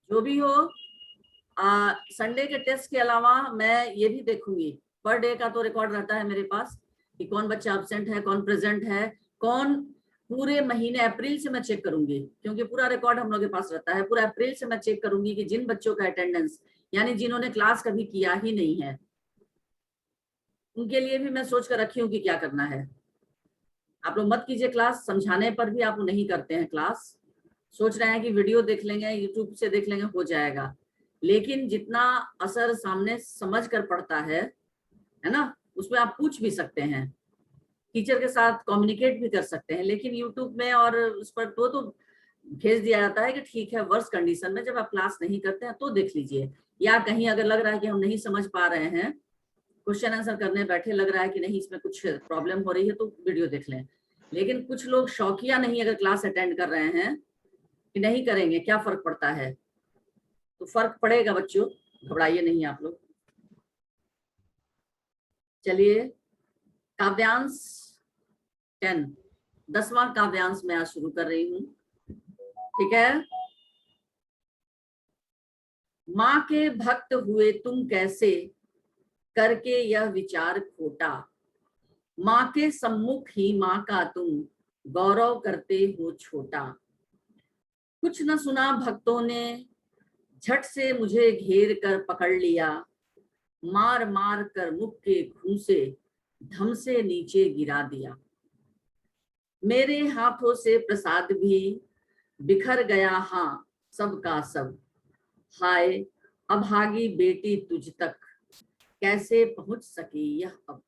जो भी हो, संडे के टेस्ट के अलावा मैं ये भी देखूंगी, पर डे का तो रिकॉर्ड रहता है मेरे पास कि कौन बच्चा एब्सेंट है, कौन प्रेजेंट है, कौन पूरे महीने अप्रैल से मैं चेक करूंगी, क्योंकि पूरा रिकॉर्ड हम लोग के पास रहता है। पूरा अप्रैल से मैं चेक करूंगी कि जिन बच्चों का अटेंडेंस, यानी जिन्होंने क्लास कभी किया ही नहीं है, उनके लिए भी मैं सोच कर रखी हूँ कि क्या करना है। आप लोग मत कीजिए क्लास, समझाने पर भी आप लोग नहीं करते हैं क्लास, सोच रहे हैं कि वीडियो देख लेंगे, यूट्यूब से देख लेंगे, हो जाएगा। लेकिन जितना असर सामने समझ कर पड़ता है ना, उसमें आप पूछ भी सकते हैं, टीचर के साथ कम्युनिकेट भी कर सकते हैं। लेकिन यूट्यूब में और उस पर तो भेज दिया जाता है कि ठीक है, वर्स्ट कंडीशन में जब आप क्लास नहीं करते हैं तो देख लीजिए, या कहीं अगर लग रहा है कि हम नहीं समझ पा रहे हैं, क्वेश्चन आंसर करने बैठे लग रहा है कि नहीं इसमें कुछ प्रॉब्लम हो रही है, तो वीडियो देख लें। लेकिन कुछ लोग शौकिया नहीं अगर क्लास अटेंड कर रहे हैं कि नहीं करेंगे, क्या फर्क पड़ता है? तो फर्क पड़ेगा बच्चों, घबराइए नहीं आप लोग। चलिए, काव्यांश 10, 10वां काव्यांश मैं आज शुरू कर रही हूँ, ठीक है। माँ के भक्त हुए तुम कैसे, करके यह विचार खोटा, माँ के सम्मुख ही माँ का तुम गौरव करते हो छोटा। कुछ न सुना भक्तों ने, झट से मुझे घेर कर पकड़ लिया, मार मार कर मुख के घूंसे धम से नीचे गिरा दिया। मेरे हाथों से प्रसाद भी बिखर गया, हाँ सबका सब, हाय अभागी बेटी तुझ तक कैसे पहुंच सकी यह अब।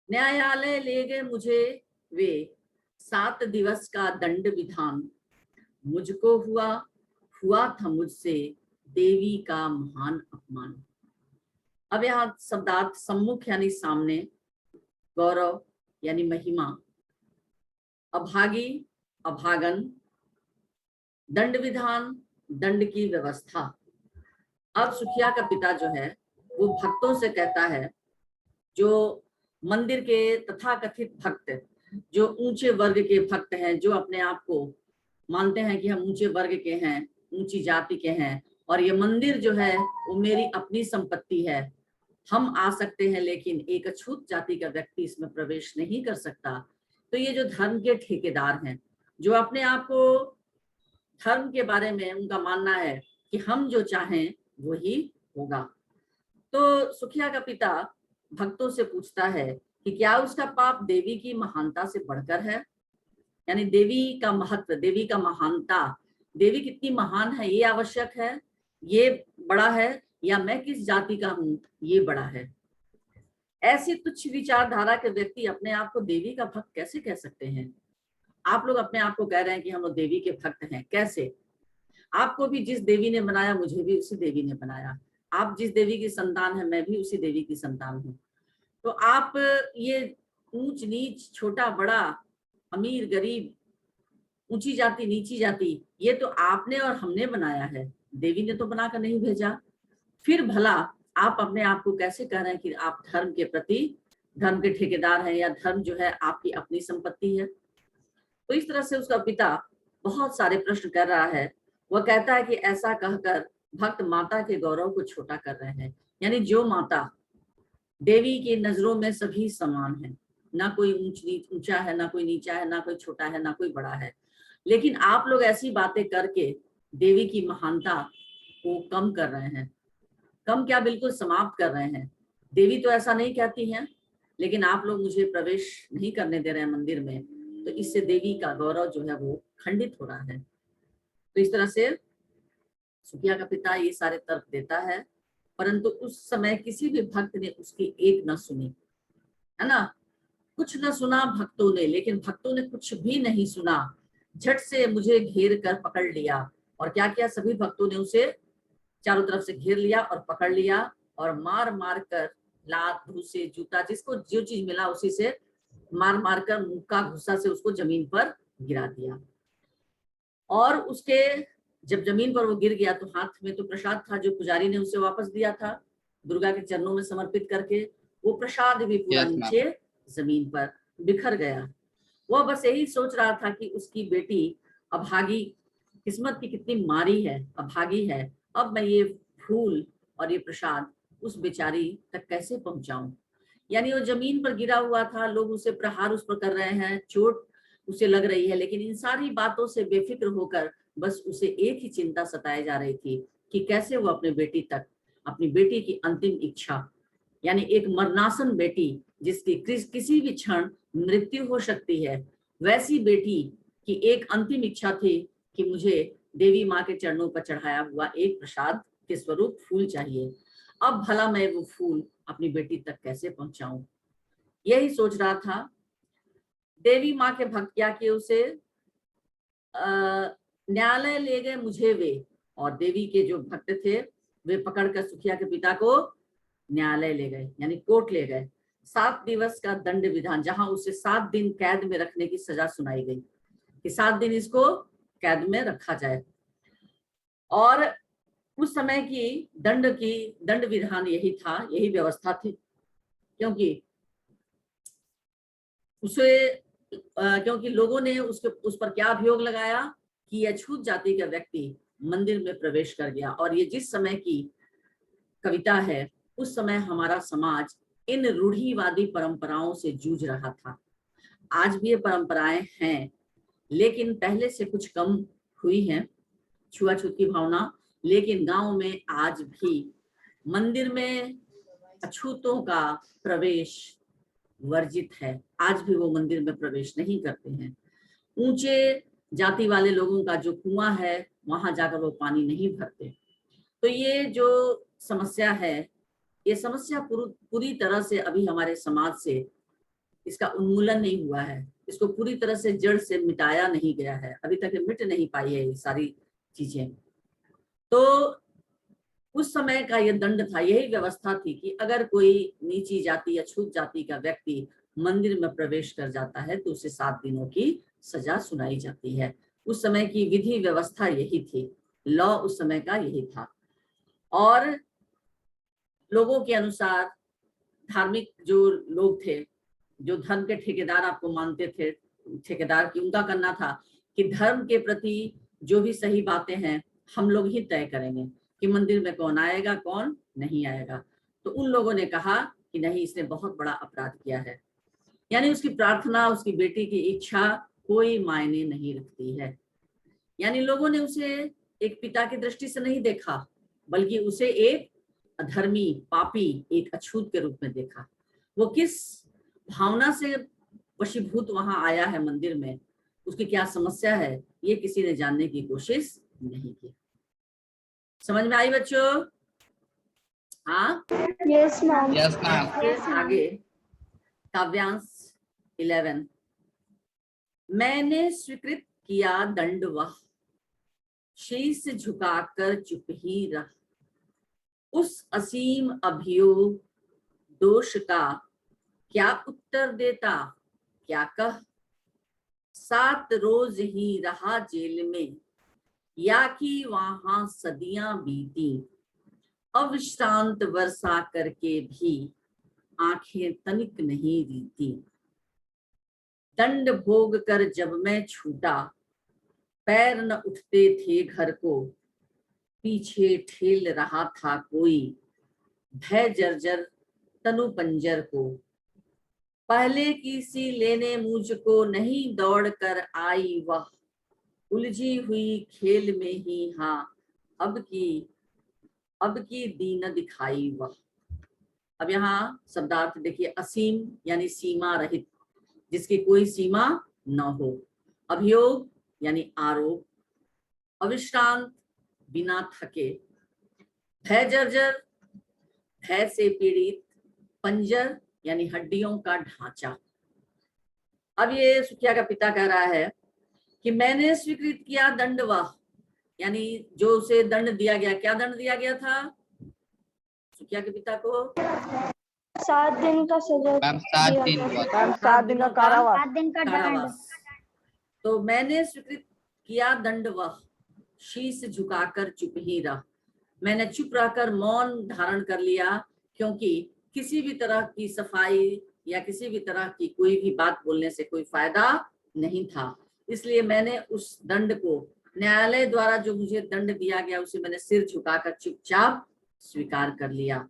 न्यायालय ले गए मुझे वे 7 दिवस का दंड विधान, मुझको हुआ था मुझसे देवी का महान अपमान। अब यहाँ शब्दार्थ सम्मुख यानी सामने, गौरव यानी महिमा, अभागी अभागन, दंड विधान दंड की व्यवस्था। अब सुखिया का पिता जो है वो भक्तों से कहता है, जो मंदिर के तथाकथित भक्त, जो ऊंचे वर्ग के भक्त हैं, जो अपने आप को मानते हैं कि हम ऊंचे वर्ग के हैं, ऊंची जाति के हैं, और ये मंदिर जो है वो मेरी अपनी संपत्ति है, हम आ सकते हैं लेकिन एक अछूत जाति का व्यक्ति इसमें प्रवेश नहीं कर सकता। तो ये जो धर्म के ठेकेदार हैं, जो अपने आप को धर्म के बारे में उनका मानना है कि हम जो चाहें वही होगा। तो सुखिया का पिता भक्तों से पूछता है कि क्या उसका पाप देवी की महानता से बढ़कर है, यानी देवी का महत्व, देवी का महानता, देवी कितनी महान है ये आवश्यक है, ये बड़ा है, या मैं किस जाति का हूं ये बड़ा है। ऐसी तुच्छ विचारधारा के व्यक्ति अपने आप को देवी का भक्त कैसे कह सकते हैं? आप लोग अपने आप को कह रहे हैं कि हम लोग देवी के भक्त हैं, कैसे? आपको भी जिस देवी ने बनाया मुझे भी उसी देवी ने बनाया, आप जिस देवी की संतान है मैं भी उसी देवी की संतान हूँ। तो आप ये ऊंच नीच, छोटा बड़ा, अमीर गरीब, ऊंची जाति नीची जाति, ये तो आपने और हमने बनाया है, देवी ने तो बनाकर नहीं भेजा। फिर भला आप अपने आप को कैसे कह रहे हैं कि आप धर्म के प्रति, धर्म के ठेकेदार हैं, या धर्म जो है आपकी अपनी संपत्ति है? तो इस तरह से उसका पिता बहुत सारे प्रश्न कर रहा है। वह कहता है कि ऐसा कहकर भक्त माता के गौरव को छोटा कर रहे हैं, यानी जो माता देवी की नजरों में सभी समान है, ना कोई ऊंचा है, ना कोई नीचा है, ना कोई छोटा है, ना कोई बड़ा है, लेकिन आप लोग ऐसी बातें करके देवी की महानता को कम कर रहे हैं। कम क्या, बिल्कुल समाप्त कर रहे हैं। देवी तो ऐसा नहीं कहती हैं, लेकिन आप लोग मुझे प्रवेश नहीं करने दे रहे हैं मंदिर में, तो इससे देवी का गौरव जो है वो खंडित हो रहा है। तो इस तरह से सुखिया का पिता ये सारे तर्क देता है, परंतु उस समय किसी भी भक्त ने उसकी एक न सुनी, है ना। कुछ न सुना भक्तों ने, लेकिन भक्तों ने कुछ भी नहीं सुना, झट से मुझे घेर कर पकड़ लिया। और क्या किया, सभी भक्तों ने उसे चारों तरफ से घेर लिया और पकड़ लिया, और मार मार कर, लात भूसे जूता, जिसको जो चीज मिला उसी से मार मार कर मुक्का घुसा से उसको जमीन पर गिरा दिया। और उसके जब जमीन पर वो गिर गया तो हाथ में तो प्रसाद था जो पुजारी ने उसे वापस दिया था, दुर्गा के चरणों में समर्पित करके, वो प्रसाद भी पूरा नीचे जमीन पर बिखर गया। वह बस यही सोच रहा था कि उसकी बेटी अभागी किस्मत की कितनी मारी है, अभागी है। अब मैं ये फूल और ये प्रसाद उस बेचारी तक कैसे पहुंचाऊं। यानी वो जमीन पर गिरा हुआ था, लोग उसे प्रहार उस पर कर रहे हैं, चोट उसे लग रही है, लेकिन इन सारी बातों से बेफिक्र होकर बस उसे एक ही चिंता सताए जा रही थी कि कैसे वो अपने बेटी तक, अपनी बेटी की अंतिम इच्छा, यानी एक मरनासन बेटी जिसकी किसी भी क्षण मृत्यु हो सकती है, वैसी बेटी की एक अंतिम इच्छा थी कि मुझे देवी माँ के चरणों पर चढ़ाया हुआ एक प्रसाद के स्वरूप फूल चाहिए। अब भला मैं वो फूल अपनी बेटी तक कैसे पहुंचाऊं, यही सोच रहा था। देवी माँ के भक्त क्या किए, उसे न्यायालय ले गए मुझे वे, और देवी के जो भक्त थे वे पकड़कर सुखिया के पिता को न्यायालय ले गए, यानी कोर्ट ले गए। 7 दिवस का दंड विधान, जहां उसे 7 दिन कैद में रखने की सजा सुनाई गई कि 7 दिन इसको कैद में रखा जाए। और उस समय की दंड विधान यही था, यही व्यवस्था थी, क्योंकि लोगों ने उस पर क्या अभियोग लगाया कि यह अछूत जाति का व्यक्ति मंदिर में प्रवेश कर गया। और ये जिस समय की कविता है, उस समय हमारा समाज इन रूढ़िवादी परंपराओं से जूझ रहा था। आज भी ये परंपराएं हैं, लेकिन पहले से कुछ कम हुई हैं, छुआछूत की भावना। लेकिन गांव में आज भी मंदिर में अछूतों का प्रवेश वर्जित है। आज भी वो मंदिर में प्रवेश नहीं करते हैं। ऊंचे जाति वाले लोगों का जो कुआं है, वहां जाकर वो पानी नहीं भरते। तो ये जो समस्या है, ये समस्या पूरी तरह से अभी हमारे समाज से इसका उन्मूलन नहीं हुआ है, इसको पूरी तरह से जड़ से मिटाया नहीं गया है, अभी तक मिट नहीं पाई है ये सारी चीजें। तो उस समय का ये दंड था, यही व्यवस्था थी कि अगर कोई नीची जाति या छूत जाति का व्यक्ति मंदिर में प्रवेश कर जाता है तो उसे 7 दिनों की सजा सुनाई जाती है। उस समय की विधि व्यवस्था यही थी, लॉ उस समय का यही था। और लोगों के अनुसार धार्मिक जो लोग थे, जो धर्म के ठेकेदार आपको मानते थे, ठेकेदार की उनका करना था कि धर्म के प्रति जो भी सही बातें हैं हम लोग ही तय करेंगे कि मंदिर में कौन आएगा कौन नहीं आएगा। तो उन लोगों ने कहा कि नहीं, इसने बहुत बड़ा अपराध किया है, यानी उसकी प्रार्थना, उसकी बेटी की इच्छा कोई मायने नहीं रखती है। यानी लोगों ने उसे एक पिता की दृष्टि से नहीं देखा, बल्कि उसे एक अधर्मी, पापी, एक अछूत के रूप में देखा। वो किस भावना से वशीभूत वहां आया है मंदिर में, उसकी क्या समस्या है, ये किसी ने जानने की कोशिश नहीं की। समझ में आई बच्चों? हाँ, यस मैम। आगे काव्यांश 11। मैंने स्वीकृत किया दंड वह, शीश झुकाकर चुप ही रह, उस असीम अभियोग दोष का क्या उत्तर देता क्या कह। 7 रोज ही रहा जेल में, या कि वहां सदियां बीती, अविश्रांत वर्षा करके भी आंखें तनिक नहीं रीती। दंड भोग कर जब मैं छूटा, पैर न उठते थे घर को, पीछे ठेल रहा था कोई, भय जर्जर तनु पंजर को। पहले की सी लेने मुझको नहीं दौड़ कर आई वह, उलझी हुई खेल में ही हाँ अब की दीन दिखाई वह। अब यहाँ शब्दार्थ देखिए, असीम यानी सीमा रहित, जिसकी कोई सीमा न हो। अभियोग यानी आरोप, अविश्रांत बिना थके, भय जर्जर भय से पीड़ित, पंजर यानी हड्डियों का ढांचा। अब ये सुखिया का पिता कह रहा है कि मैंने स्वीकृत किया दंड वह, यानी जो उसे दंड दिया गया, क्या दंड दिया गया था सुखिया के पिता को? 7 दिन का सजा, 7 दिन का कारावास। 7 दिन का दंड। तो मैंने स्वीकृत किया दंड वह, शीश झुकाकर चुप ही रह। मैंने चुप रहकर मौन धारण कर लिया, क्योंकि किसी भी तरह की सफाई या किसी भी तरह की कोई भी बात बोलने से कोई फायदा नहीं था। इसलिए मैंने उस दंड को न्यायालय द्वारा जो मुझे दंड दिया गया उसे मैंने सिर झुकाकर चुपचाप स्वीकार कर लिया।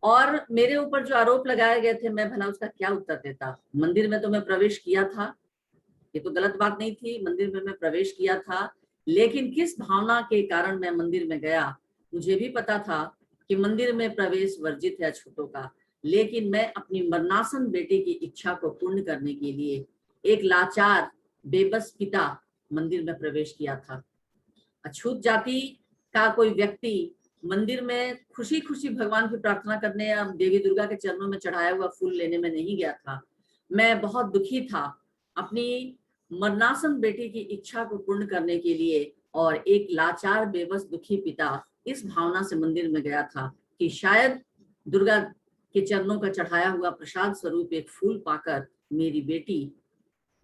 और मेरे ऊपर जो आरोप लगाए गए थे, मैं भला उसका क्या उत्तर देता। मंदिर में तो मैं प्रवेश किया था, ये तो गलत बात नहीं थी, मंदिर में मैं प्रवेश किया था, लेकिन किस भावना के कारण मैं मंदिर में गया। मुझे भी पता था कि मंदिर में प्रवेश वर्जित है अछूतों का, लेकिन मैं अपनी मरणासन बेटे की इच्छा को पूर्ण करने के लिए एक लाचार बेबस पिता मंदिर में प्रवेश किया था। अछूत जाति का कोई व्यक्ति मंदिर में खुशी खुशी भगवान की प्रार्थना करने या देवी दुर्गा के चरणों में चढ़ाया हुआ फूल लेने में नहीं गया था। मैं बहुत दुखी था अपनी मरणासन बेटी की इच्छा को पूर्ण करने के लिए, और एक लाचार बेबस दुखी पिता इस भावना से मंदिर में गया था कि शायद दुर्गा के चरणों का चढ़ाया हुआ प्रसाद स्वरूप एक फूल पाकर मेरी बेटी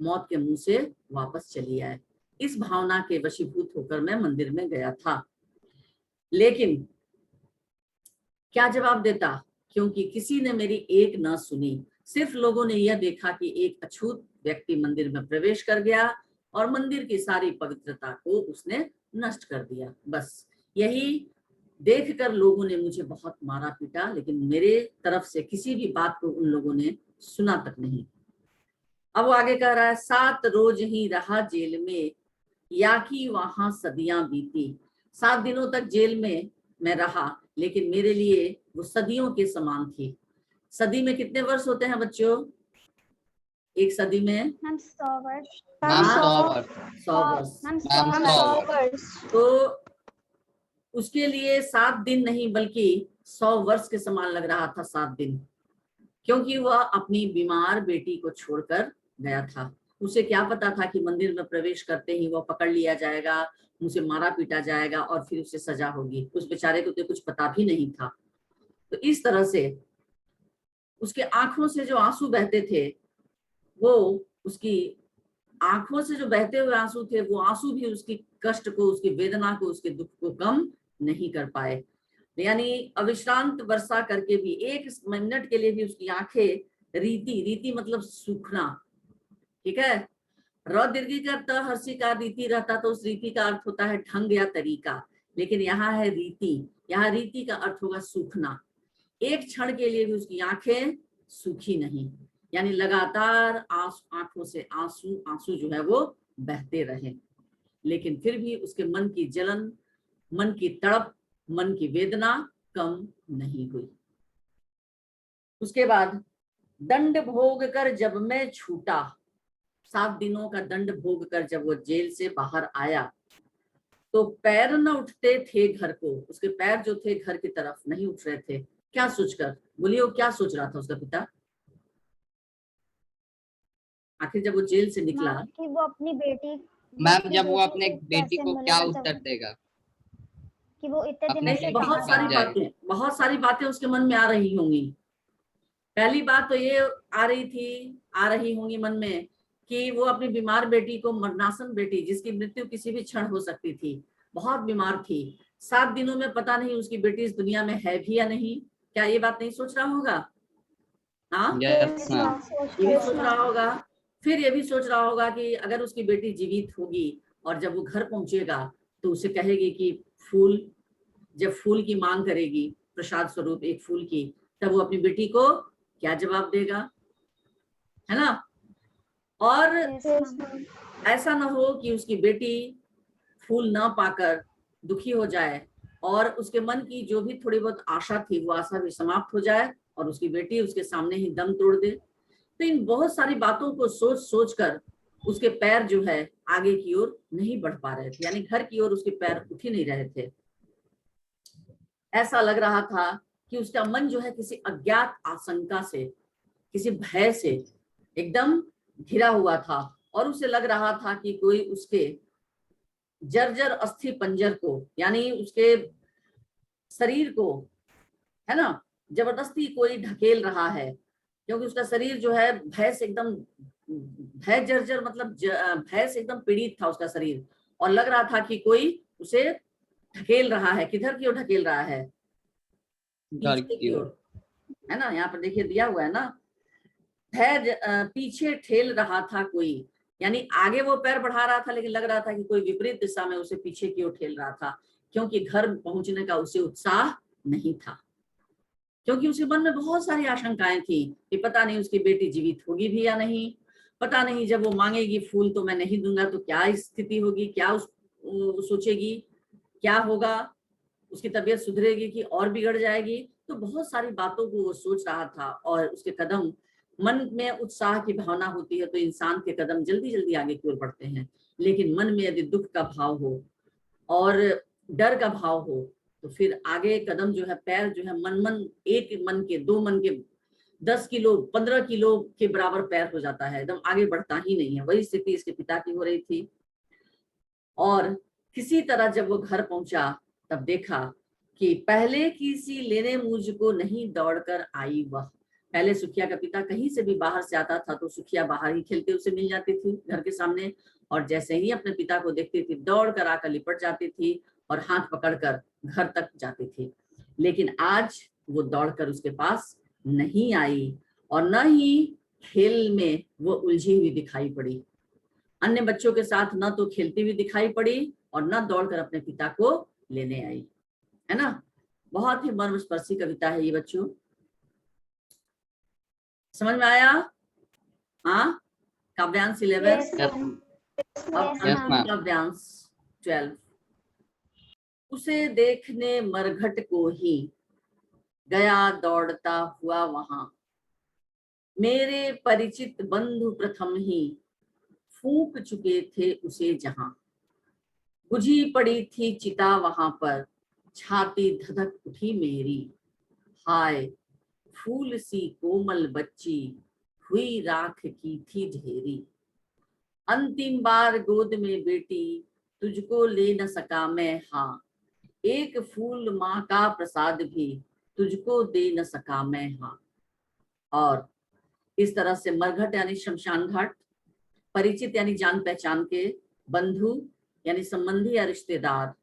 मौत के मुंह से वापस चली आए। इस भावना के वशीभूत होकर मैं मंदिर में गया था। लेकिन क्या जवाब देता, क्योंकि किसी ने मेरी एक न सुनी। सिर्फ लोगों ने यह देखा कि एक अछूत व्यक्ति मंदिर में प्रवेश कर गया और मंदिर की सारी पवित्रता को उसने नष्ट कर दिया। बस यही देखकर लोगों ने मुझे बहुत मारा पीटा, लेकिन मेरे तरफ से किसी भी बात को उन लोगों ने सुना तक नहीं। अब वो आगे कह रहा है, 7 रोज ही रहा जेल में, या कि वहां सदियां बीती। 7 दिनों तक जेल में मैं रहा, लेकिन मेरे लिए वो सदियों के समान थी। सदी में कितने वर्ष होते हैं बच्चों? एक सदी में 100 वर्ष। मैम 100 वर्ष। 100 वर्ष। मैम 100 वर्ष। तो उसके लिए 7 दिन नहीं बल्कि 100 वर्ष के समान लग रहा था। 7 दिन, क्योंकि वह अपनी बीमार बेटी को छोड़कर गया था। उसे क्या पता था कि मंदिर में प्रवेश करते ही वह पकड़ लिया जाएगा, उसे मारा पीटा जाएगा और फिर उसे सजा होगी। उस बेचारे को तो कुछ पता भी नहीं था। तो इस तरह से उसके आंखों से जो आंसू बहते थे, वो उसकी आंखों से जो बहते हुए आंसू थे, वो आंसू भी उसकी कष्ट को, उसकी वेदना को, उसके दुख को कम नहीं कर पाए। यानी अविश्रांत वर्षा करके भी, एक मिनट के लिए भी उसकी आंखें रीति, रीति मतलब सूखना, ठीक है। र दीर्घी का हर्षी का रीति रहता तो उस रीति का अर्थ होता है ढंग या तरीका, लेकिन यहाँ है रीति। यहाँ रीति का अर्थ होगा सूखना। एक क्षण के लिए भी उसकी आंखें सूखी नहीं, यानी लगातार आंखों से आंसू जो है वो बहते रहे, लेकिन फिर भी उसके मन की जलन, मन की तड़प, मन की वेदना कम नहीं हुई। उसके बाद दंड भोग कर जब मैं छूटा, 7 दिनों का दंड भोग कर जब वो जेल से बाहर आया, तो पैर न उठते थे घर को। उसके पैर जो थे घर की तरफ नहीं उठ रहे थे। क्या सोचकर? बोलिए, वो क्या सोच रहा था उसका पिता? आखिर जब वो जेल से निकला, कि वो अपनी बेटी, मैम जब वो अपने बेटी को क्या उत्तर देगा कि वो इतने दिनों से बहुत सारी बातें उसके मन में आ रही होंगी। पहली बात तो ये आ रही होंगी मन में कि वो अपनी बीमार बेटी को, मरणासन बेटी जिसकी मृत्यु किसी भी क्षण हो सकती थी, बहुत बीमार थी, 7 दिनों में पता नहीं उसकी बेटी इस दुनिया में है भी या नहीं। क्या ये बात नहीं सोच रहा होगा? हाँ, ये भी सोच रहा होगा। फिर ये भी सोच रहा होगा कि अगर उसकी बेटी जीवित होगी और जब वो घर पहुंचेगा तो उसे कहेगी कि फूल, जब फूल की मांग करेगी प्रसाद स्वरूप एक फूल की, तब वो अपनी बेटी को क्या जवाब देगा, है ना। और ऐसा ना हो कि उसकी बेटी फूल ना पाकर दुखी हो जाए और उसके मन की जो भी थोड़ी बहुत आशा थी वो आशा भी समाप्त हो जाए और उसकी बेटी उसके सामने ही दम तोड़ दे। तो इन बहुत सारी बातों को सोच सोच कर उसके पैर जो है आगे की ओर नहीं बढ़ पा रहे थे, यानी घर की ओर उसके पैर उठ ही नहीं रहे थे। ऐसा लग रहा था कि उसका मन जो है किसी अज्ञात आशंका से, किसी भय से एकदम घिरा हुआ था और उसे लग रहा था कि कोई उसके जर्जर अस्थि पंजर को, यानी उसके शरीर को, है ना, जबरदस्ती कोई ढकेल रहा है, क्योंकि उसका शरीर जो है भय से एकदम, भय जर्जर मतलब भय से एकदम पीड़ित था उसका शरीर, और लग रहा था कि कोई उसे ढकेल रहा है। किधर की ओर ढकेल रहा है? पीछे की ओर, है ना। यहाँ पर देखिए दिया हुआ है ना, भय पीछे ठेल रहा था कोई, यानी आगे वो पैर बढ़ा रहा था, लेकिन लग रहा था कि कोई विपरीत दिशा में उसे पीछे की ओर ठेल रहा था, क्योंकि घर पहुंचने का उसे उत्साह नहीं था। क्योंकि उसके मन में बहुत सारी आशंकाएं थी कि पता नहीं उसकी बेटी जीवित होगी भी या नहीं, पता नहीं जब वो मांगेगी फूल तो मैं नहीं दूंगा तो क्या स्थिति होगी, क्या वो सोचेगी, क्या होगा, उसकी तबीयत सुधरेगी कि और बिगड़ जाएगी। तो बहुत सारी बातों को वो सोच रहा था, और उसके कदम, मन में उत्साह की भावना होती है तो इंसान के कदम जल्दी जल्दी आगे की ओर बढ़ते हैं, लेकिन मन में यदि दुख का भाव हो और डर का भाव हो तो फिर आगे कदम जो है, पैर जो है, एक मन के, दो मन के 10 किलो 15 किलो के बराबर पैर हो जाता है, एकदम आगे बढ़ता ही नहीं है। वही स्थिति इसके पिता की हो रही थी। और किसी तरह जब वो घर पहुंचा तब देखा कि पहले किसी लेने मुझको नहीं दौड़कर आई वह। पहले सुखिया का पिता कहीं से भी बाहर से आता था तो सुखिया बाहर ही खेलते उसे मिल जाती थी घर के सामने, और जैसे ही अपने पिता को देखती थी दौड़ कर आकर लिपट जाती थी और हाथ पकड़कर घर तक जाती थी। लेकिन आज वो दौड़कर उसके पास नहीं आई, और न ही खेल में वो उलझी हुई दिखाई पड़ी, अन्य बच्चों के साथ न तो खेलती हुई दिखाई पड़ी और न दौड़कर अपने पिता को लेने आई। है ना, बहुत ही मर्मस्पर्शी कविता है ये बच्चों। समझ में आया? हाँ, काव्यांश 11, काव्यांश 12। उसे देखने मरघट को ही गया दौड़ता हुआ वहां, मेरे परिचित बंधु प्रथम ही फूंक चुके थे उसे जहां। बुझी पड़ी थी चिता वहां पर, छाती धधक उठी मेरी, हाय फूल सी कोमल बच्ची हुई राख की थी ढेरी। अंतिम बार गोद में बेटी तुझको ले न सका मैं, हाँ एक फूल माँ का प्रसाद भी तुझको दे न सका मैं, हाँ। और इस तरह से मरघट यानी शमशान घाट, परिचित यानी जान पहचान के, बंधु यानी संबंधी या रिश्तेदार,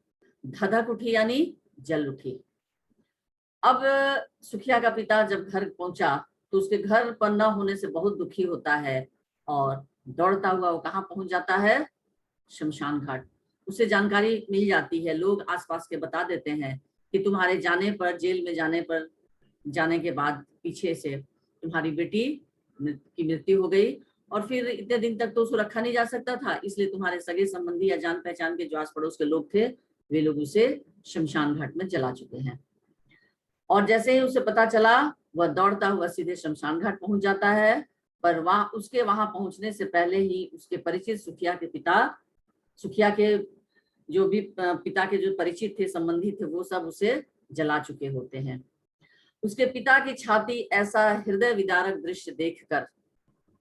धधक उठी यानी जल उठी। अब सुखिया का पिता जब घर पहुंचा तो उसके घर पर न होने से बहुत दुखी होता है, और दौड़ता हुआ वो कहाँ पहुंच जाता है? शमशान घाट। उसे जानकारी मिल जाती है, लोग आसपास के बता देते हैं कि तुम्हारे जाने पर, जेल में जाने के बाद पीछे से तुम्हारी बेटी की मृत्यु हो गई, और फिर इतने दिन तक तो उसको रखा नहीं जा सकता था, इसलिए तुम्हारे सगे संबंधी या जान पहचान के जो आस पड़ोस के लोग थे वे लोग उसे शमशान घाट में जला चुके हैं। और जैसे ही उसे पता चला वह दौड़ता हुआ सीधे शमशान घाट पहुंच जाता है, पर वहां पहुंचने से पहले ही उसके परिचित सुखिया के जो भी पिता के जो परिचित थे, संबंधी थे, वो सब उसे जला चुके होते हैं। उसके पिता की छाती ऐसा हृदय विदारक दृश्य देखकर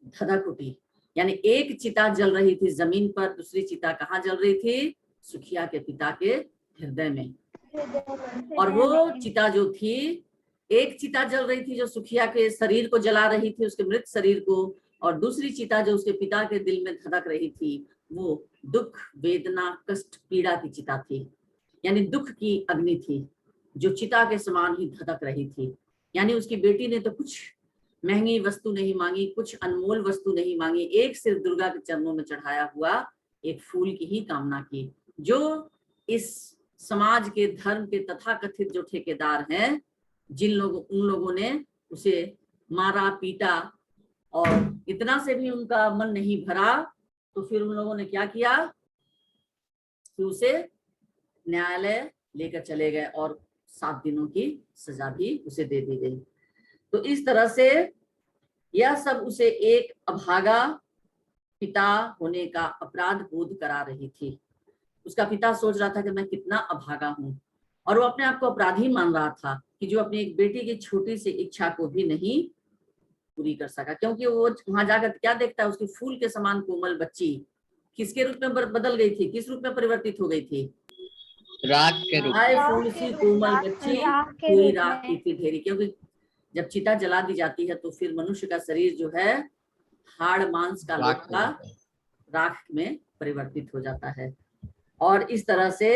धधक उठी, यानी एक चिता जल रही थी जमीन पर, दूसरी चिता कहाँ जल रही थी? सुखिया के पिता के हृदय में। और वो चिता जो थी, एक चिता जल रही थी जो सुखिया के शरीर को जला रही थी, उसके मृत शरीर को, और दूसरी चिता जो उसके पिता के दिल में धधक रही थी वो दुख, वेदना, कष्ट, पीड़ा की चिता थी, यानी दुख की अग्नि थी जो चिता के समान ही धधक रही थी। यानी उसकी बेटी ने तो कुछ महंगी वस्तु नहीं मांगी, कुछ अनमोल वस्तु नहीं मांगी, एक सिर्फ दुर्गा के चरणों में चढ़ाया हुआ एक फूल की ही कामना की, जो इस समाज के, धर्म के तथाकथित जो ठेकेदार हैं, उन लोगों ने उसे मारा, पीटा, और इतना से भी उनका मन नहीं भरा तो फिर उन लोगों ने क्या किया कि उसे न्यायालय लेकर चले गए और 7 दिनों की सजा भी उसे दे दी गई। तो इस तरह से यह सब उसे एक अभागा पिता होने का अपराध बोध करा रही थी। उसका पिता सोच रहा था कि मैं कितना अभागा हूं, और वो अपने आप को अपराधी मान रहा था कि जो अपनी एक बेटी की छोटी सी इच्छा को भी नहीं पूरी कर सका, क्योंकि वो वहां जाकर क्या देखता है, उसकी फूल के समान कोमल बच्ची किसके रूप में बदल गई थी, किस रूप में परिवर्तित हो गई थी? राख के रूप आए फूल सी कोमल बच्ची हुई राख की थी ढेरी। क्योंकि जब चिता जला दी जाती है तो फिर मनुष्य का शरीर जो है हाड़ मांस का लोहा राख में परिवर्तित हो जाता है। और इस तरह से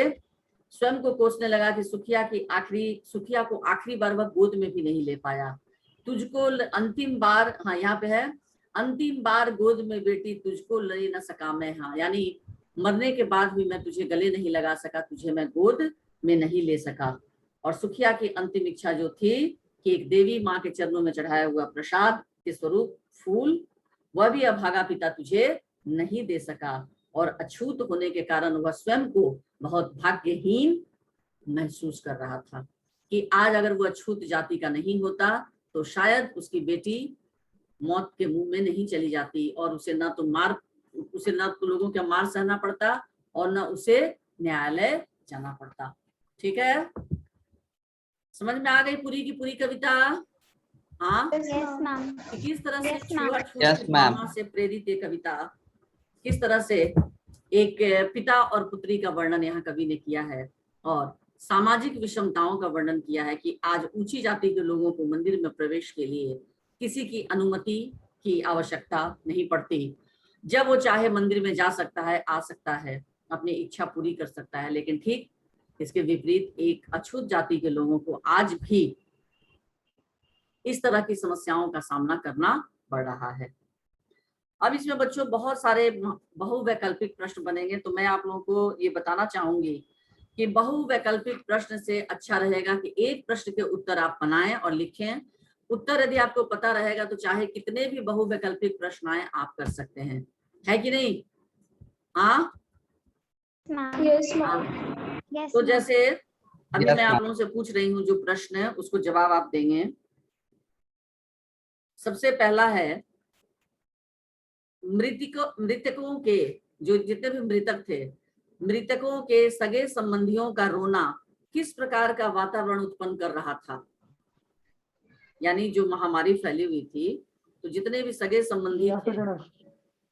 स्वयं को कोसने लगा कि सुखिया को आखिरी बार वह गोद में भी नहीं ले पाया। तुझको अंतिम बार, हाँ यहाँ पे है, अंतिम बार गोद में बेटी तुझको ले न सका मैं, हाँ यानी मरने के बाद भी मैं तुझे गले नहीं लगा सका, तुझे मैं गोद में नहीं ले सका। और सुखिया की अंतिम इच्छा जो थी कि एक देवी माँ के चरणों में चढ़ाया हुआ प्रसाद के स्वरूप फूल, वह भी अभागा पिता तुझे नहीं दे सका। और अछूत होने के कारण वह स्वयं को बहुत भाग्यहीन महसूस कर रहा था कि आज अगर वह अछूत जाति का नहीं होता तो शायद उसकी बेटी मौत के मुंह में नहीं चली जाती, और उसे ना तो लोगों का मार सहना पड़ता और ना उसे न्यायालय जाना पड़ता। ठीक है, समझ में आ गई पूरी की पूरी कविता? हाँ, यस मैम। किस तरह से Yes, ma'am. Yes, ma'am. भावना से प्रेरित ये कविता, किस तरह से एक पिता और पुत्री का वर्णन यहाँ कवि ने किया है, और सामाजिक विषमताओं का वर्णन किया है कि आज ऊंची जाति के लोगों को मंदिर में प्रवेश के लिए किसी की अनुमति की आवश्यकता नहीं पड़ती। जब वो चाहे मंदिर में जा सकता है, आ सकता है, अपनी इच्छा पूरी कर सकता है। लेकिन ठीक इसके विपरीत एक अछूत जाति के लोगों को आज भी इस तरह की समस्याओं का सामना करना पड़ रहा है। अब इसमें बच्चों बहुत सारे बहुवैकल्पिक प्रश्न बनेंगे, तो मैं आप लोगों को ये बताना चाहूंगी कि बहुवैकल्पिक प्रश्न से अच्छा रहेगा कि एक प्रश्न के उत्तर आप बनाएं और लिखें। उत्तर यदि आपको पता रहेगा तो चाहे कितने भी बहुवैकल्पिक प्रश्न आए आप कर सकते हैं, है कि नहीं? हाँ, Yes, तो ma'am. जैसे अभी Yes, मैं आप ma'am. लोगों से पूछ रही हूँ, जो प्रश्न है उसको जवाब आप देंगे। सबसे पहला है, मृतकों के, जो जितने भी मृतक थे, मृतकों के सगे संबंधियों का रोना किस प्रकार का वातावरण उत्पन्न कर रहा था? यानी जो महामारी फैली हुई थी तो जितने भी सगे संबंधी थे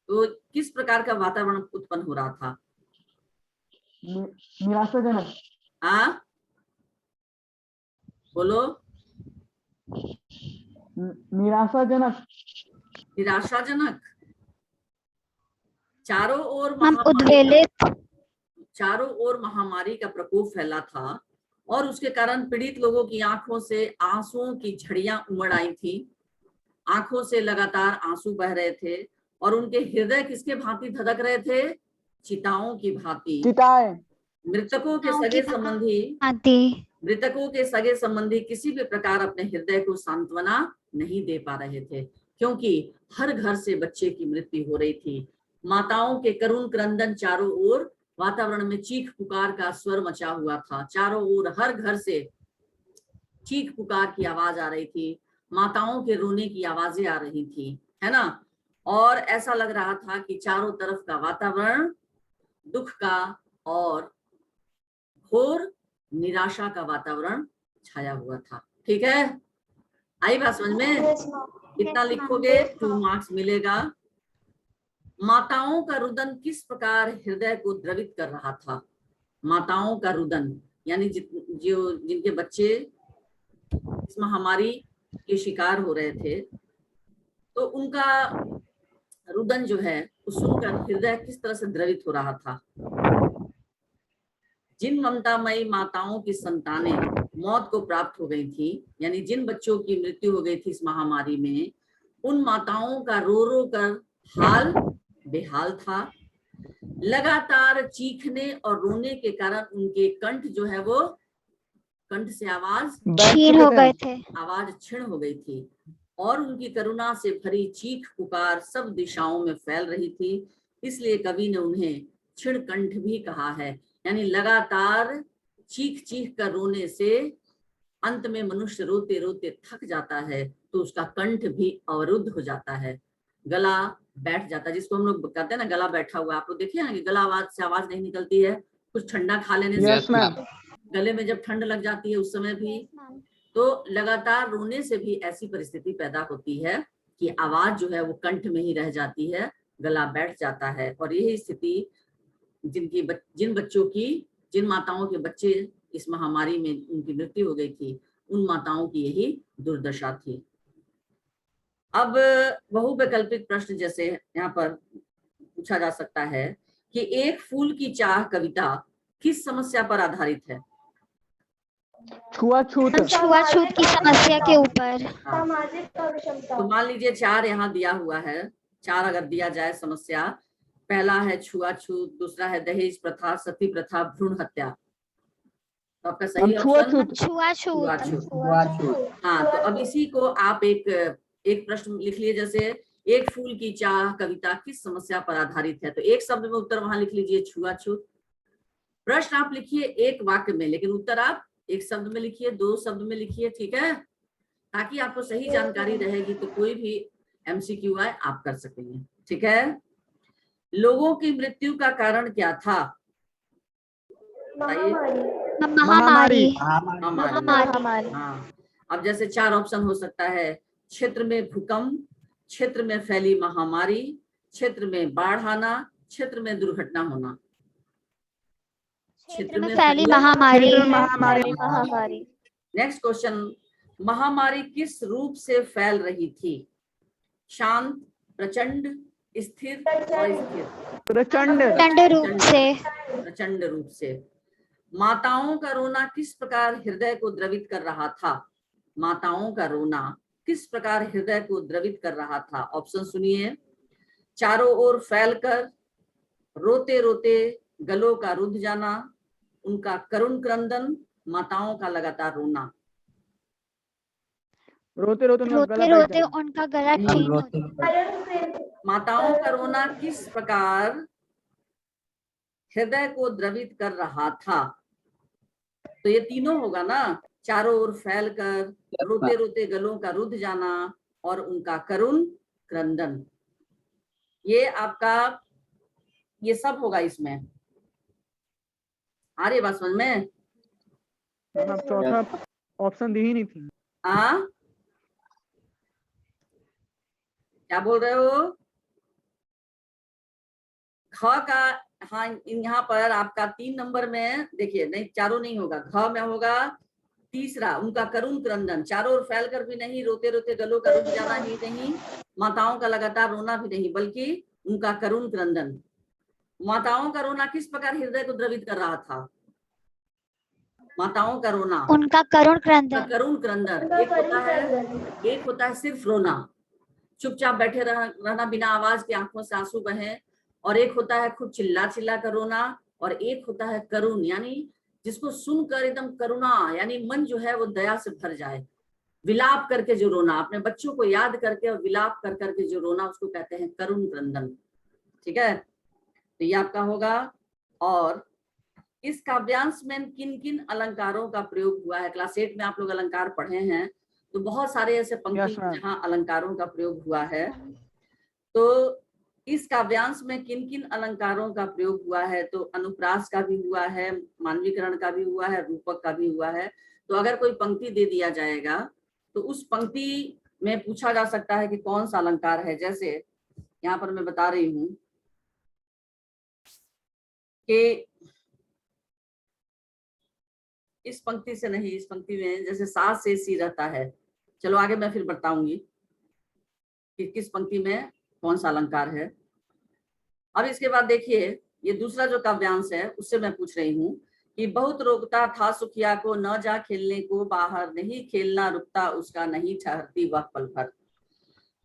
तो किस प्रकार का वातावरण उत्पन्न हो रहा था? निराशाजनक। हाँ, बोलो। निराशाजनक। निराशाजनक। चारों ओर महामारी का प्रकोप फैला था और उसके कारण पीड़ित लोगों की आंखों से आंसुओं की झड़ियां उमड़ आई थी। आंखों से लगातार आंसू बह रहे थे और उनके हृदय किसके भांति धधक रहे थे? चिताओं की भांति। मृतकों के सगे संबंधी किसी भी प्रकार अपने हृदय को सांत्वना नहीं दे पा रहे थे, क्योंकि हर घर से बच्चे की मृत्यु हो रही थी। माताओं के करुण क्रंदन, चारों ओर वातावरण में चीख पुकार का स्वर मचा हुआ था। चारों ओर हर घर से चीख पुकार की आवाज आ रही थी, माताओं के रोने की आवाजें आ रही थी, है ना? और ऐसा लग रहा था कि चारों तरफ का वातावरण दुख का और घोर निराशा का वातावरण छाया हुआ था। ठीक है, आई बात समझ में? कितना लिखोगे? 2 मार्क्स मिलेगा। माताओं का रुदन किस प्रकार हृदय को द्रवित कर रहा था? माताओं का रुदन यानी जिनके बच्चे इस महामारी के शिकार हो रहे थे, तो उनका रुदन जो है सुनकर हृदय किस तरह से द्रवित हो रहा था। जिन ममतामयी माताओं की संतानें मौत को प्राप्त हो गई थी, यानी जिन बच्चों की मृत्यु हो गई थी इस महामारी में, उन माताओं का रो रो कर हाल बेहाल था। लगातार चीखने और रोने के कारण उनके कंठ जो है वो कंठ से आवाज क्षीण हो गए थे, आवाज क्षीण हो गई थी और उनकी करुणा से भरी चीख पुकार सब दिशाओं में फैल रही थी। इसलिए कवि ने उन्हें क्षीण कंठ भी कहा है, यानी लगातार चीख चीख कर रोने से अंत में मनुष्य रोते रोते थक जाता है तो उसका कंठ भी अवरुद्ध हो जाता है, गला बैठ जाता है, जिसको हम लोग कहते हैं ना गला बैठा हुआ। आप लोग देखिए ना कि गला आवाज से आवाज नहीं निकलती है, कुछ ठंडा खा लेने से गले में जब ठंड लग जाती है उस समय भी, तो लगातार रोने से भी ऐसी परिस्थिति पैदा होती है कि आवाज जो है वो कंठ में ही रह जाती है, गला बैठ जाता है। और यही स्थिति जिन माताओं के बच्चे इस महामारी में उनकी मृत्यु हो गई थी, उन माताओं की यही दुर्दशा थी। अब बहुवैकल्पिक प्रश्न जैसे यहाँ पर पूछा जा सकता है कि एक फूल की चाह कविता किस समस्या पर आधारित है? छुआछूत छुआछूत की समस्या के ऊपर। हाँ। तो मान लीजिए 4 यहाँ दिया हुआ है, 4 अगर दिया जाए समस्या, पहला है छुआछूत, दूसरा है दहेज प्रथा, सती प्रथा, भ्रूण हत्या। तो आपका सही ऑप्शन छुआछूत। छुआछूत। हाँ, तो अब इसी को आप एक प्रश्न लिख लिए, जैसे एक फूल की चाह कविता किस समस्या पर आधारित है, तो एक शब्द में उत्तर वहां लिख लीजिए छुआछूत। प्रश्न आप लिखिए एक वाक्य में, लेकिन उत्तर आप एक शब्द में लिखिए, 2 शब्द में लिखिए, ठीक है, ताकि आपको सही जानकारी रहेगी तो कोई भी MCQI आप कर सकेंगे, ठीक है। लोगों की मृत्यु का कारण क्या था? महामारी। हाँ, अब जैसे 4 ऑप्शन हो सकता है, क्षेत्र में भूकंप, क्षेत्र में फैली महामारी, क्षेत्र में बाढ़ आना, क्षेत्र में दुर्घटना होना। क्षेत्र में फैली महामारी। नेक्स्ट क्वेश्चन, महामारी किस रूप से फैल रही थी? शांत, प्रचंड, स्थिर, अस्थिर? प्रचंड रूप से। प्रचंड रूप से। माताओं का रोना किस प्रकार हृदय को द्रवित कर रहा था? माताओं का रोना किस प्रकार हृदय को द्रवित कर रहा था? ऑप्शन सुनिए, चारों ओर फैलकर, रोते रोते गलों का रुंध जाना, उनका करुण क्रंदन, माताओं का लगातार रोना। रोते रोते उनका गला छीन होता। माताओं का रोना किस प्रकार हृदय को द्रवित कर रहा था? तो ये तीनों होगा ना, चारों ओर फैलकर, रोते रोते गलों का रुंध जाना और उनका करुण क्रंदन। ये आपका ये सब होगा इसमें। आ रही बात समझ में? चौथा ऑप्शन दी ही नहीं थी। हाँ, क्या बोल रहे हो? ख का, हाँ, यहाँ पर आपका 3 नंबर में देखिए, नहीं चारों नहीं होगा, ख में होगा तीसरा, उनका करुण क्रंदन। चारों ओर फैलकर भी नहीं, रोते रोते गलों का रुंध जाना ही नहीं, माताओं का लगातार रोना भी नहीं, बल्कि उनका करुण क्रंदन। माताओं का रोना किस प्रकार हृदय को द्रवित कर रहा था? माताओं का रोना, उनका करुण क्रंदन। करुण क्रंदन। एक होता है सिर्फ रोना, चुपचाप बैठे रहना बिना आवाज के, आंखों से आंसू बहे, और एक होता है खूब चिल्ला चिल्ला कर रोना, और एक होता है करुण, यानी जिसको सुनकर एकदम करुणा, यानी मन जो है वो दया से भर जाए, विलाप करके जो रोना, अपने बच्चों को याद करके और विलाप कर करके जो रोना, उसको कहते हैं करुण क्रंदन, ठीक है। तो ये आपका होगा। और इस काव्यांश में किन किन अलंकारों का प्रयोग हुआ है? क्लास 8 में आप लोग अलंकार पढ़े हैं, तो बहुत सारे ऐसे पंक्ति जहाँ अलंकारों का प्रयोग हुआ है। तो इस काव्यांश में किन किन अलंकारों का प्रयोग हुआ है? तो अनुप्रास का भी हुआ है, मानवीकरण का भी हुआ है, रूपक का भी हुआ है। तो अगर कोई पंक्ति दे दिया जाएगा तो उस पंक्ति में पूछा जा सकता है कि कौन सा अलंकार है। जैसे यहाँ पर मैं बता रही हूँ कि इस पंक्ति से नहीं, इस पंक्ति में जैसे सास से सी रहता है, चलो आगे मैं फिर बताऊंगी कि किस पंक्ति में कौन सा अलंकार है। अब इसके बाद देखिए, ये दूसरा जो काव्यांश है उससे मैं पूछ रही हूँ कि बहुत रोकता था सुखिया को, न जा खेलने को बाहर, नहीं खेलना रुकता उसका, नहीं ठहरती वह पल भर।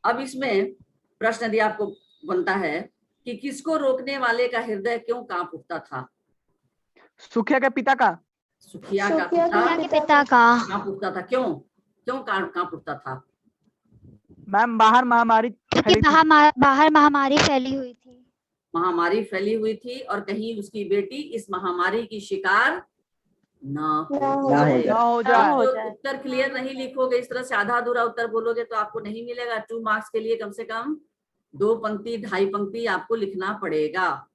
अब इसमें प्रश्न यदि आपको बनता है कि किसको रोकने वाले का हृदय क्यों कांप उठता था? सुखिया के पिता का। सुखिया का पिता कांप उठता था। क्यों कांप उठता था? मैम बाहर महामारी फैली हुई थी। महामारी फैली हुई थी और कहीं उसकी बेटी इस महामारी की शिकार ना हो जाए। उत्तर क्लियर नहीं लिखोगे, इस तरह से आधा अधूरा उत्तर बोलोगे तो आपको नहीं मिलेगा 2 मार्क्स के लिए। कम से कम 2 पंक्ति 2.5 पंक्ति आपको लिखना पड़ेगा।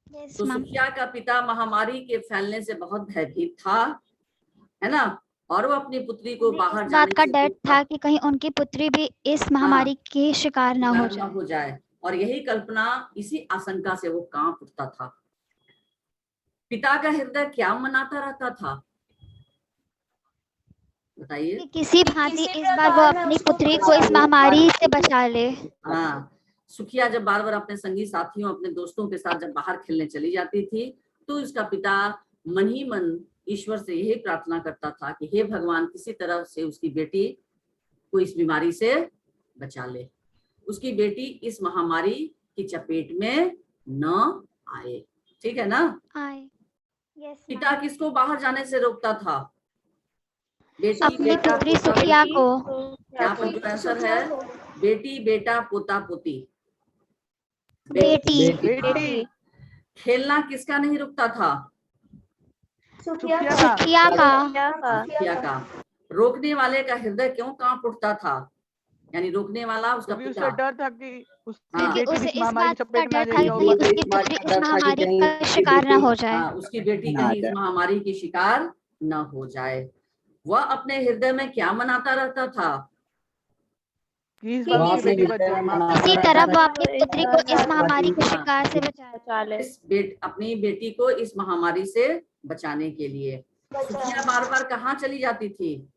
तो सुखिया का पिता महामारी के फैलने से बहुत भयभीत था, है ना, और वो अपनी पुत्री को बाहर जाने का डर था कि कहीं उनकी पुत्री भी इस महामारी की शिकार ना हो जाए, और यही कल्पना, इसी आशंका से वो कांप उठता था। पिता का हृदय क्या मनाता रहता था? बताइए। किसी भांति इस बार वो अपनी पुत्री को इस महामारी से बचा ले। हाँ, सुखिया जब बार बार अपने संगी साथियों, अपने दोस्तों के साथ जब बाहर खेलने चली जाती थी, तो इसका पिता मन ही मन ईश्वर से यही प्रार्थना करता था कि हे भगवान, किसी तरह से उसकी बेटी को इस बीमारी से बचा ले, उसकी बेटी इस महामारी की चपेट में न आए। ठीक है ना? आए। यस पिता किसको बाहर जाने से रोकता था? बेटी, अपनी बेटा, पुत्री पोता, सुखिया पोती। को। यहाँ पर जो आंसर है, बेटी, बेटा, पोता, पोती। बेटी। बेटी खेलना किसका नहीं रुकता था? सुखिया का सुखिया का। सुखिया का। रोकने वाले का हृदय क्यों कांप उठता था? यानी रोकने वाला उसका क्योंकि पिता। उसे डर था कि उसकी हाँ। बेटी उसे इस इस महामारी बात की का चपेट में आ डर था जाएगी कि और उसकी पुत्री इस महामारी का शिकार न हो जाए। हाँ, उसकी बेटी कहीं इस महामारी की शिकार न हो जाए। वह अपने हृदय में क्या मनाता रहता था? कि इस बार उसकी बेटी बच जाए। इसी तरह वो अपनी पुत्री को इस महामारी के शिकार से बचाए। अपनी बेटी को इस महामारी से बचाने के लिए सुखिया बार बार कहाँ चली जाती थी?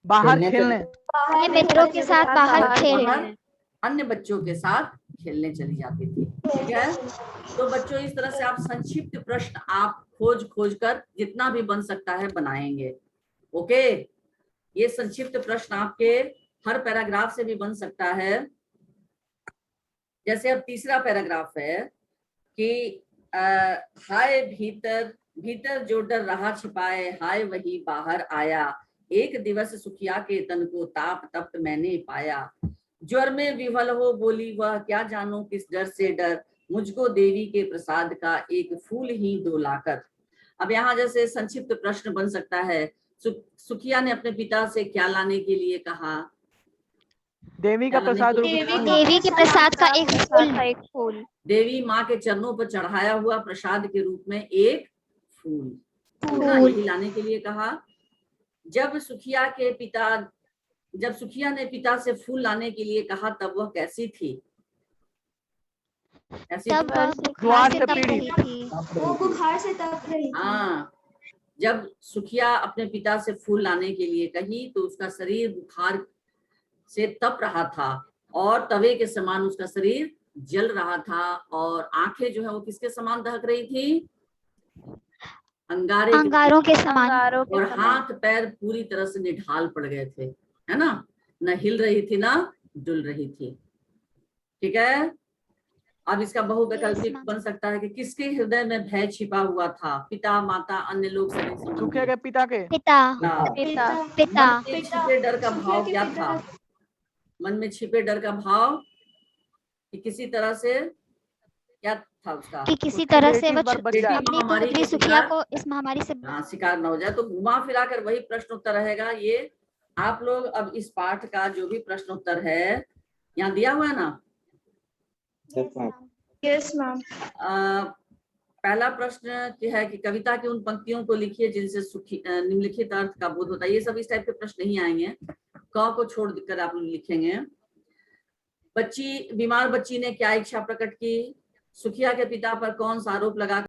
बाहर खेलने, अपने मित्रों के साथ बाहर खेलने। अन्य बच्चों के साथ खेलने चली जाती थी। ठीक है? तो बच्चों, इस तरह से आप संक्षिप्त प्रश्न आप खोज कर जितना भी बन सकता है बनाएंगे। ओके? ये संक्षिप्त प्रश्न आपके हर पैराग्राफ से भी बन सकता है। जैसे अब तीसरा पैराग्राफ है कि हाय भीतर, भीतर जो डर रहा छिपाए, हाय वही बाहर आया। एक दिवस सुखिया के तन को ताप तप्त मैंने पाया। ज्वर में विवल हो बोली वह, क्या जानू किस डर से डर, मुझको देवी के प्रसाद का एक फूल ही दो लाकर। अब यहाँ जैसे संक्षिप्त प्रश्न बन सकता है, सुखिया ने अपने पिता से क्या लाने के लिए कहा? देवी का प्रसाद रूपी फूल। देवी के प्रसाद का एक फूल। देवी माँ के चरणों पर चढ़ाया हुआ प्रसाद के रूप में एक फूल यही लाने के लिए कहा। जब सुखिया ने पिता से फूल लाने के लिए कहा, तब वह कैसी थी? तब वह बुखार से तप रही थी। वो बुखार से तप रही थी। हाँ, जब सुखिया अपने पिता से फूल लाने के लिए कही तो उसका शरीर बुखार से तप रहा था और तवे के समान उसका शरीर जल रहा था और आंखें जो है वो किसके समान दहक रही थी? अंगारों के समान। और हाथ पैर पूरी तरह से निढाल पड़ गए थे, है ना? न हिल रही थी ना डुल रही थी। ठीक है? अब इसका बहुवैकल्पिक बन सकता है कि किसके हृदय में भय छिपा हुआ था? पिता, माता, अन्य लोग, सभी संबंधी। सुखिया के पिता के। पिता। मन में छिपे डर का भाव क्या था? मन में छिपे डर का भाव कि किसी तरह से क्या था उसका? कि किसी तरह से वो बेटी अपनी पुत्री सुखिया को इस महामारी से शिकार न हो जाए। तो घुमा फिरा कर वही प्रश्न उत्तर रहेगा। ये आप लोग अब इस पाठ का जो भी प्रश्न उत्तर है यहाँ दिया हुआ है ना? Yes ma'am. पहला प्रश्न है कि कविता की उन पंक्तियों को लिखिए जिनसे निम्नलिखित अर्थ का बोध होता है। ये सब इस टाइप के प्रश्न नहीं आएंगे। क को छोड़ कर आप लोग लिखेंगे। बीमार बच्ची ने क्या इच्छा प्रकट की? सुखिया के पिता पर कौन सा आरोप लगा